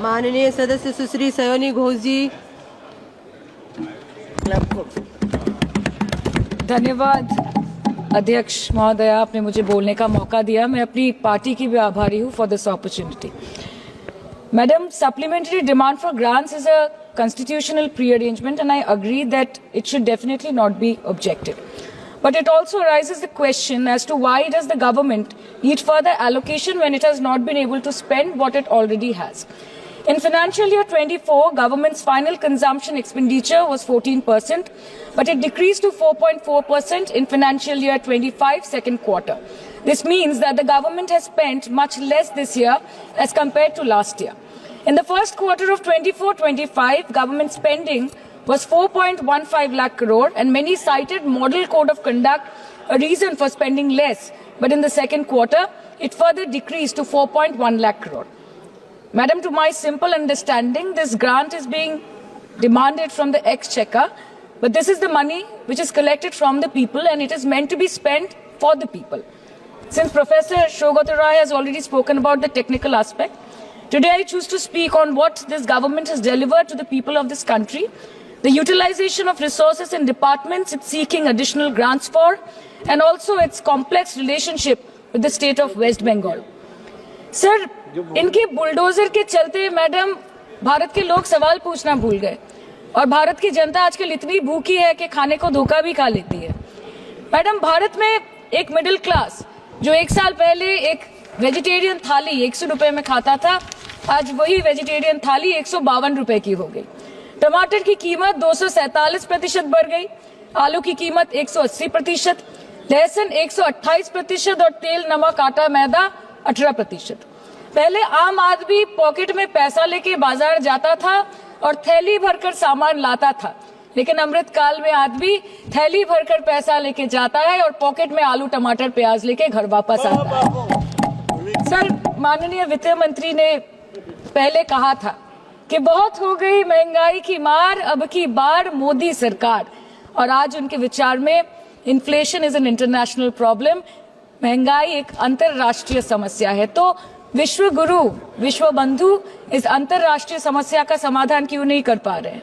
माननीय सदस्य सुश्री सयोनी घोष जी। धन्यवाद अध्यक्ष महोदय, आपने मुझे बोलने का मौका दिया। मैं अपनी पार्टी की भी आभारी हूँ for this opportunity. Madam, supplementary demand for grants is a constitutional pre-arrangement and I agree that it should definitely not be objected. But it also arises the question as to why does the government need further allocation when it has not been able to spend what it already has. In financial year 24, government's final consumption expenditure was 14%, but it decreased to 4.4% in financial year 25 second quarter. This means that the government has spent much less this year as compared to last year. In the first quarter of 24-25, government spending was 4.15 lakh crore and many cited model code of conduct a reason for spending less. But in the second quarter, it further decreased to 4.1 lakh crore. Madam, to my simple understanding, this grant is being demanded from the exchequer, but this is the money which is collected from the people and it is meant to be spent for the people. Since Professor Shogoto Rai has already spoken about the technical aspect, today I choose to speak on what this government has delivered to the people of this country, the utilization of resources in departments it's seeking additional grants for, and also its complex relationship with the state of West Bengal. Sir, इनके bulldozer के चलते madam Bharat के लोग सवाल पूछना भूल गए और भारत की जनता आजकल इतनी भूखी है कि खाने को धोखा भी खा लेती है। मैडम, भारत में एक मिडिल क्लास जो एक साल पहले एक वेजिटेरियन थाली 100 रुपए में खाता था, आज वही वेजिटेरियन थाली 152 रुपए की हो गई। टमाटर की कीमत 247% बढ़ गई, आलू की कीमत 180%, लहसुन 128% और तेल, नमक, आटा, मैदा 18%। पहले आम आदमी पॉकेट में पैसा लेके बाजार जाता था और थैली भरकर सामान लाता था, लेकिन अमृत काल में आदमी थैली भरकर पैसा लेके जाता है और पॉकेट में आलू, टमाटर, प्याज लेके घर वापस आता है। सर, माननीय वित्त मंत्री ने पहले कहा था कि बहुत हो गई महंगाई की मार, अब की बार मोदी सरकार, और आज उनके विचार में inflation is an international problem, महंगाई एक अंतरराष्ट्रीय समस्या है। तो विश्व गुरु, विश्व बंधु इस अंतरराष्ट्रीय समस्या का समाधान क्यों नहीं कर पा रहे हैं?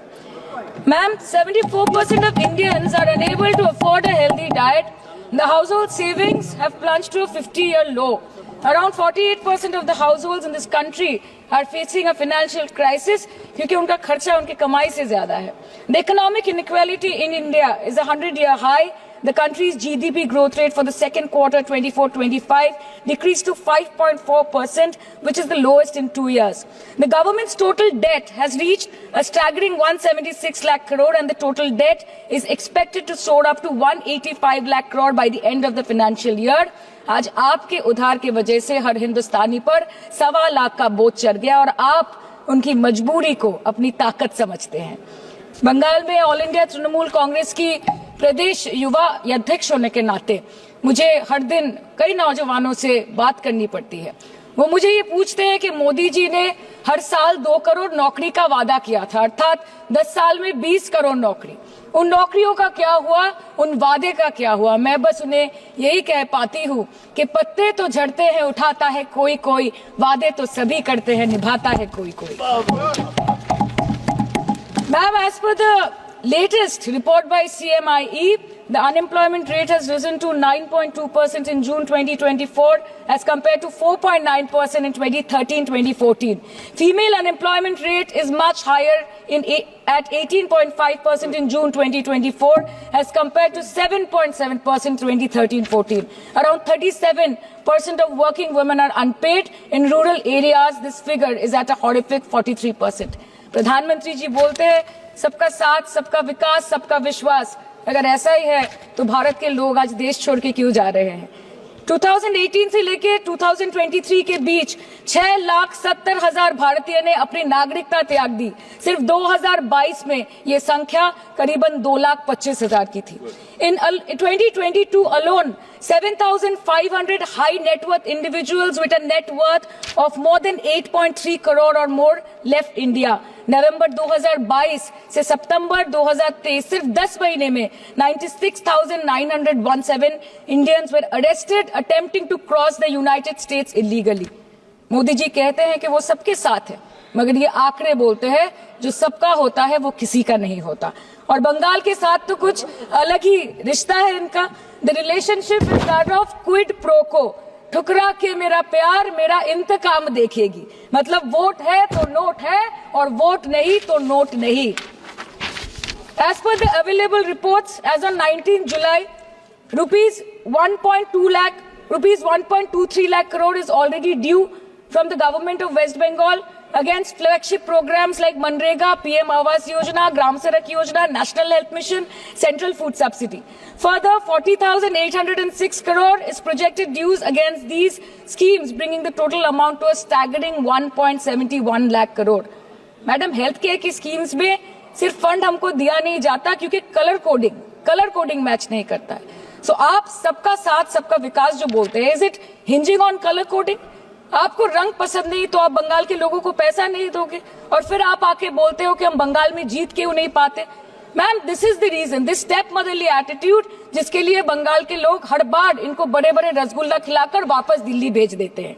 Ma'am, 74% of Indians are unable to afford a healthy diet. The household savings have plunged to a 50-year low. Around 48% of the households in this country are facing a financial crisis क्योंकि उनका खर्चा उनकी कमाई से ज्यादा है. The economic inequality in India is a 100-year high. The country's GDP growth rate for the second quarter 24-25 decreased to 5.4%, which is the lowest in 2 years. The government's total debt has reached a staggering 176 lakh crore and the total debt is expected to soar up to 185 lakh crore by the end of the financial year. आज आपके उधार की वजह से हर हिंदुस्तानी पर 1.25 लाख का बोझ चढ़ गया और आप उनकी मजबूरी को अपनी ताकत समझते हैं। बंगाल में ऑल इंडिया तृणमूल कांग्रेस की प्रदेश युवा अध्यक्ष होने के नाते मुझे हर दिन कई नौजवानों से बात करनी पड़ती है। वो मुझे ये पूछते हैं कि मोदी जी ने हर साल 2 करोड़ नौकरी का वादा किया था, अर्थात 10 साल में 20 करोड़ नौकरी। उन नौकरियों का क्या हुआ, उन वादे का क्या हुआ? मैं बस उन्हें यही कह पाती हूँ कि पत्ते तो झड़ते हैं, उठाता है कोई कोई, वादे तो सभी करते हैं, निभाता है कोई कोई। Ma'am, as per the latest report by CMIE, the unemployment rate has risen to 9.2% in June 2024 as compared to 4.9% in 2013-2014. Female unemployment rate is much higher at 18.5% in June 2024 as compared to 7.7% 2013-14. Around 37% of working women are unpaid. In rural areas, this figure is at a horrific 43%. प्रधानमंत्री जी बोलते हैं सबका साथ, सबका विकास, सबका विश्वास। अगर ऐसा ही है तो भारत के लोग आज देश छोड़ के क्यों जा रहे हैं? 2018 से लेके 2023 के बीच 6,70,000 भारतीय ने अपनी नागरिकता त्याग दी। सिर्फ 2022 में ये संख्या करीबन 2,25,000 की थी। In 2022 alone, 7,500 high net worth individuals with a net worth of more than 8.3 crore or more left India. नवंबर 2022 से सितंबर 2023 सिर्फ 10 महीने में 96,917 Indians were arrested attempting to cross the United States illegally. Modi ji कहते हैं कि वो सबके साथ है, मगर ये आंकड़े बोलते हैं जो सबका होता है वो किसी का नहीं होता। और बंगाल के साथ तो कुछ अलग ही रिश्ता है इनका। The relationship is that of quid pro को, ठुकरा के मेरा प्यार मेरा इंतकाम देखेगी। मतलब वोट है तो नोट है और वोट नहीं तो नोट नहीं। As per the available reports, as on 19 July, rupees 1.23 lakh crore is already due from the government of West Bengal against flagship programs like Manrega, PM Awas Yojana, Gram Sadak Yojana, National Health Mission, Central Food Subsidy. Further, 40,806 crore is projected dues against these schemes, bringing the total amount to a staggering 1.71 lakh crore. Madam, health care की schemes में सिर्फ fund हमको दिया नहीं जाता क्योंकि colour coding match नहीं करता है। सो आप सबका साथ सबका विकास जो बोलते हैं, is it hinging on colour coding? आपको रंग पसंद नहीं तो आप बंगाल के लोगों को पैसा नहीं दोगे और फिर आप आके बोलते हो कि हम बंगाल में जीत क्यों नहीं पाते। Ma'am, this is the reason, this step motherly attitude, जिसके लिए बंगाल के लोग हर बार इनको बड़े बड़े रसगुल्ला खिलाकर वापस दिल्ली भेज देते हैं।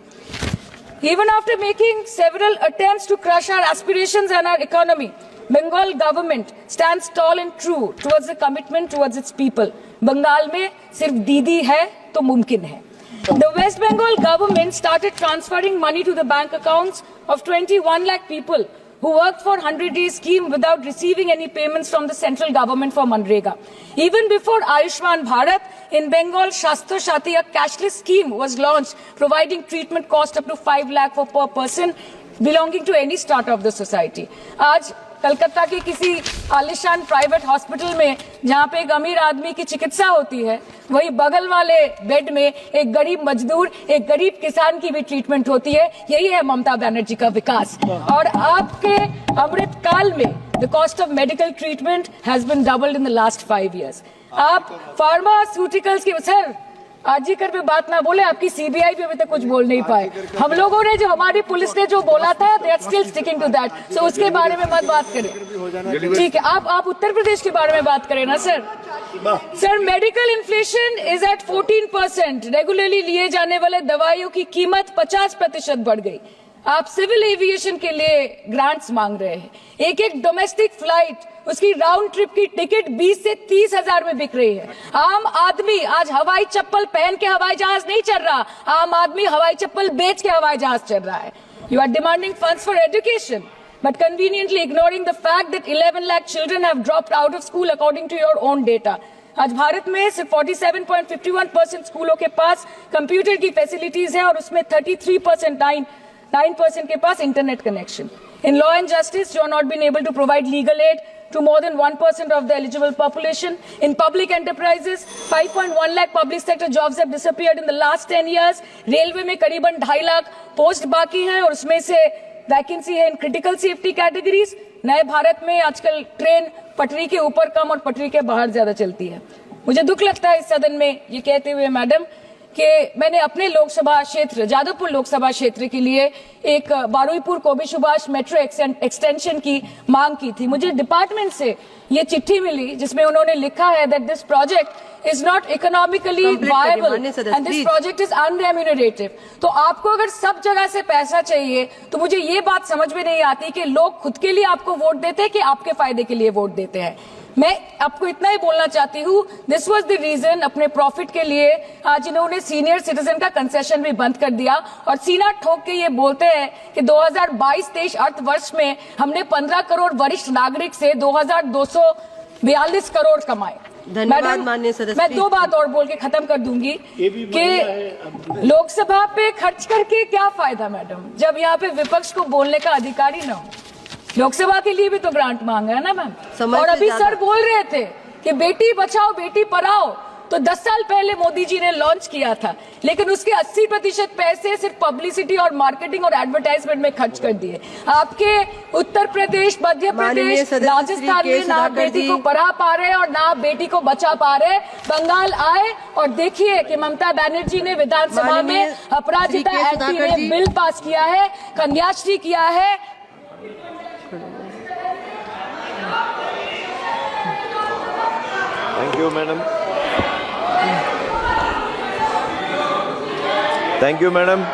Even after making several attempts to crush our aspirations and our economy, Bengal government stands tall and true towards the commitment towards its people. Bengal में सिर्फ दीदी है तो मुमकिन है। The West Bengal government started transferring money to the bank accounts of 21 lakh people who worked for 100-day scheme without receiving any payments from the central government for Manrega. Even before Ayushman Bharat, in Bengal, Shastra Shati, a cashless scheme was launched, providing treatment cost up to 5 lakh for per person belonging to any strata of the society. आज कलकत्ता के किसी आलिशान private hospital में जहाँ पे एक अमीर आदमी की चिकित्सा होती है, वही बगल वाले बेड में एक गरीब मजदूर, एक गरीब किसान की भी ट्रीटमेंट होती है। यही है ममता बनर्जी का विकास। और आपके अमृत काल में the cost of medical treatment has been doubled in the last 5 years। आप फार्मास्यूटिकल्स की, सर आरजीकर पे बात ना बोले, आपकी सीबीआई पे अभी तक कुछ बोल नहीं पाए। हम लोगों ने जो, हमारी पुलिस ने जो बोला था, they are still sticking to that. So उसके बारे में मत बात करें, ठीक है? आप उत्तर प्रदेश के बारे में बात करें ना sir. Sir, medical inflation is at 14%। Regularly लिए जाने वाले दवाइयों की कीमत 50% बढ़ गई। आप सिविल एविएशन के लिए ग्रांट्स मांग रहे हैं। एक एक डोमेस्टिक फ्लाइट, उसकी राउंड ट्रिप की टिकट 20 से 30 हजार में बिक रही है। आम आदमी आज हवाई चप्पल पहन के हवाई जहाज नहीं चल रहा, आम आदमी हवाई चप्पल बेच के हवाई जहाज चल रहा है। You are demanding funds for education but conveniently ignoring the fact that 11 lakh children have dropped out of school according to your own data. आज भारत में सिर्फ 47.51% स्कूलों के पास कंप्यूटर की फैसिलिटीज है और उसमें 9% के पास internet connection. In law and justice, you are not been able to provide legal aid to more than 1% of the eligible population. In public enterprises, 5.1 lakh public sector jobs have disappeared in the last 10 years. Railway में करीबन 2.5 lakh post बाकी हैं और उसमें से vacancy है in critical safety categories. नए भारत में आजकल ट्रेन पटरी के ऊपर कम और पटरी के बाहर ज्यादा चलती है। मुझे दुख लगता है इस सदन में ये कहते हुए मैडम कि मैंने अपने लोकसभा क्षेत्र जादवपुर लोकसभा क्षेत्र के लिए एक बारुईपुर कोबी सुभाष मेट्रो एक्सटेंशन की मांग की थी। मुझे डिपार्टमेंट से ये चिट्ठी मिली जिसमें उन्होंने लिखा है that this project is not economically viable and this project is unremunerative. तो आपको अगर सब जगह से पैसा चाहिए तो मुझे ये बात समझ में नहीं आती कि लोग खुद के लिए आपको वोट देते हैं कि आपके फायदे के लिए वोट देते हैं। मैं आपको इतना ही बोलना चाहती हूँ, दिस वाज द रीजन, अपने प्रॉफिट के लिए आज इन्होंने सीनियर सिटीजन का कंसेशन भी बंद कर दिया और सीना ठोक के ये बोलते हैं कि 2022-23 अर्थ वर्ष में हमने 15 करोड़ वरिष्ठ नागरिक से 2242 करोड़ कमाए। धन्यवाद माननीय सदस्य। मैं 2 बात और बोल के खत्म कर दूंगी कि लोकसभा पे खर्च करके क्या फायदा मैडम, जब यहाँ पे विपक्ष को बोलने का अधिकार ही न हो। लोकसभा के लिए भी तो ग्रांट मांगा है ना मैम। और अभी सर बोल रहे थे कि बेटी बचाओ बेटी पढ़ाओ, तो 10 साल पहले मोदी जी ने लॉन्च किया था, लेकिन उसके 80% पैसे सिर्फ पब्लिसिटी और मार्केटिंग और एडवर्टाइजमेंट में खर्च कर दिए। आपके उत्तर प्रदेश, मध्य प्रदेश, राजस्थान में ना बेटी को पढ़ा पा रहे और ना बेटी को बचा पा रहे। बंगाल आए और देखिए कि ममता बनर्जी ने विधानसभा में अपराजिता एक्ट में बिल पास किया है, कन्याश्री किया है। Thank you, madam. Thank you, madam.